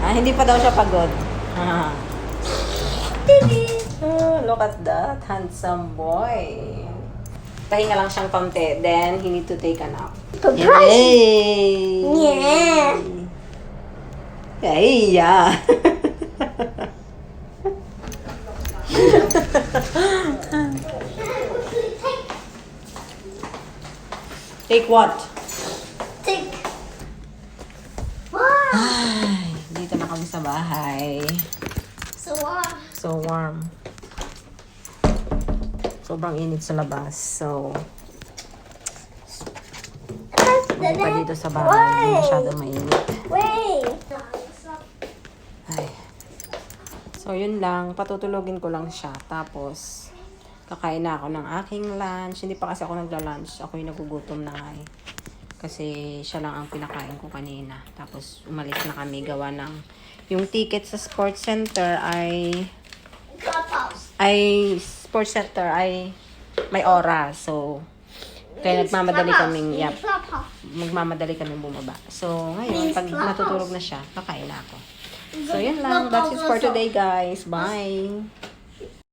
Hindi pa daw siya pagod. Ah. Didi. Oh, look at that. Handsome boy. Pahinga lang siyang konti. Then, he need to take a nap. Yay! Yeah. Ay, yeah. Take what? Take. Wow. Ay, dito na kami sa bahay. So So warm. Sobrang init sa labas. So, hindi pa dito sa bahay. Masyado mainit. Wait. Ay. So, yun lang. Patutulogin ko lang siya. Tapos, kakain na ako ng aking lunch. Hindi pa kasi ako nagla-lunch. Ako yung nagugutom na nga eh. Kasi siya lang ang pinakain ko kanina. Tapos, umalis na kami gawa ng yung ticket sa sports center ay Clubhouse. sports center ay may oras. So, kaya nagmamadali kaming, yep, Clubhouse. magmamadali kaming bumaba. So, ngayon, pag Clubhouse. matutulog na siya, kakain na ako. So, yun lang. That's it for today, guys. Bye!